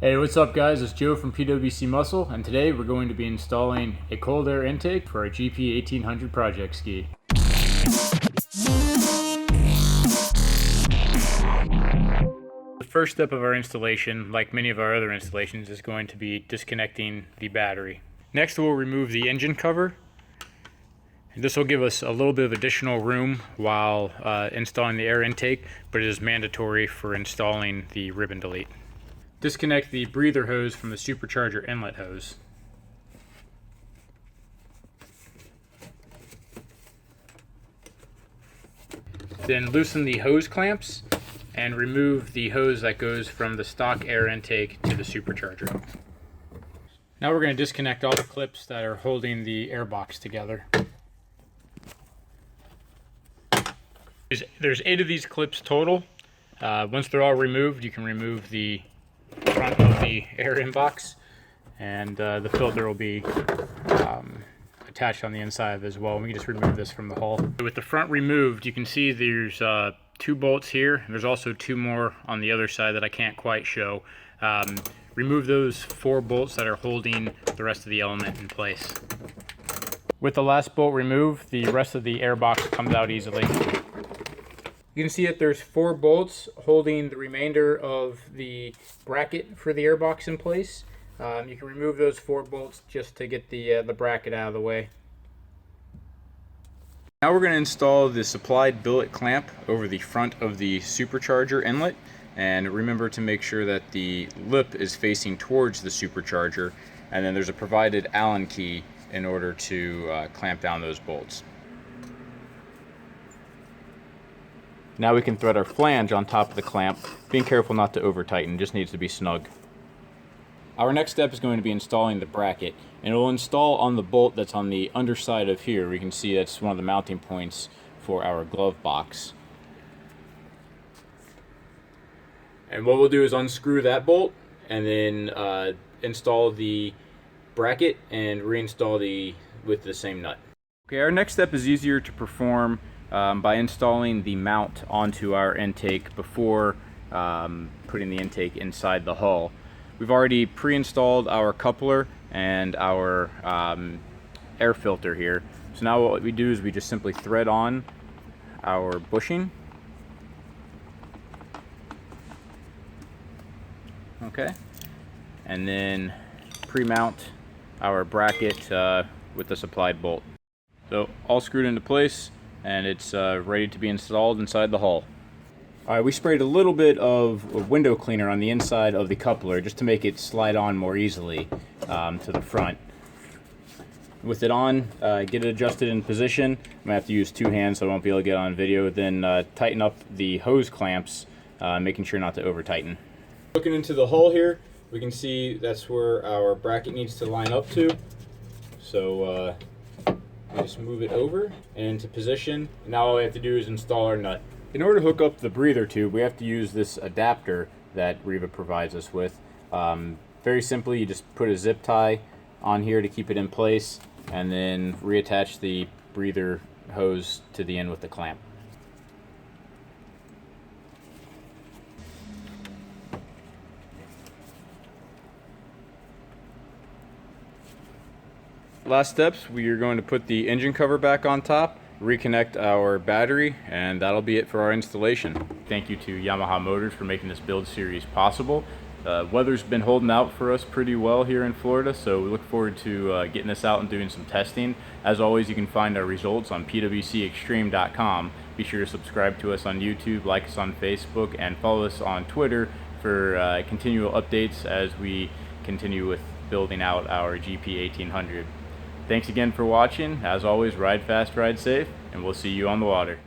Hey, what's up guys? It's Joe from PWC Muscle, and today we're going to be installing a cold air intake for our GP1800 project ski. The first step of our installation, like many of our other installations, is going to be disconnecting the battery. Next we'll remove the engine cover, and this will give us a little bit of additional room while installing the air intake, but it is mandatory for installing the ribbon delete. Disconnect the breather hose from the supercharger inlet hose. Then loosen the hose clamps and remove the hose that goes from the stock air intake to the supercharger. Now we're going to disconnect all the clips that are holding the air box together. There's 8 of these clips total. Once they're all removed, you can remove the front of the air inbox, and the filter will be attached on the inside as well. We can just remove this from the hull. With the front removed, you can see there's 2 bolts here. There's also 2 more on the other side that I can't quite show. Remove those 4 bolts that are holding the rest of the element in place. With the last bolt removed, the rest of the air box comes out easily. You can see that there's 4 bolts holding the remainder of the bracket for the airbox in place. You can remove those 4 bolts just to get the bracket out of the way. Now we're going to install the supplied billet clamp over the front of the supercharger inlet, and remember to make sure that the lip is facing towards the supercharger, and then there's a provided Allen key in order to clamp down those bolts. Now we can thread our flange on top of the clamp, being careful not to over tighten, just needs to be snug. Our next step is going to be installing the bracket, and it will install on the bolt that's on the underside of here. We can see that's one of the mounting points for our glove box. And what we'll do is unscrew that bolt and then install the bracket and reinstall with the same nut. Okay, our next step is easier to perform by installing the mount onto our intake before putting the intake inside the hull. We've already pre-installed our coupler and our air filter here. So now what we do is we just simply thread on our bushing. Okay, and then pre-mount our bracket with the supplied bolt. So all screwed into place, and it's ready to be installed inside the hull. Alright, we sprayed a little bit of window cleaner on the inside of the coupler just to make it slide on more easily to the front. With it on, get it adjusted in position. I'm going to have to use 2 hands so I won't be able to get on video. Then tighten up the hose clamps, making sure not to over tighten. Looking into the hull here, we can see that's where our bracket needs to line up to. So just move it over and into position. Now all we have to do is install our nut. In order to hook up the breather tube, we have to use this adapter that Riva provides us with. Very simply, you just put a zip tie on here to keep it in place, and then reattach the breather hose to the end with the clamp. Last steps, we are going to put the engine cover back on top, reconnect our battery, and that'll be it for our installation. Thank you to Yamaha Motors for making this build series possible. Weather's been holding out for us pretty well here in Florida, so we look forward to getting this out and doing some testing. As always, you can find our results on pwcextreme.com. Be sure to subscribe to us on YouTube, like us on Facebook, and follow us on Twitter for continual updates as we continue with building out our GP1800. Thanks again for watching. As always, ride fast, ride safe, and we'll see you on the water.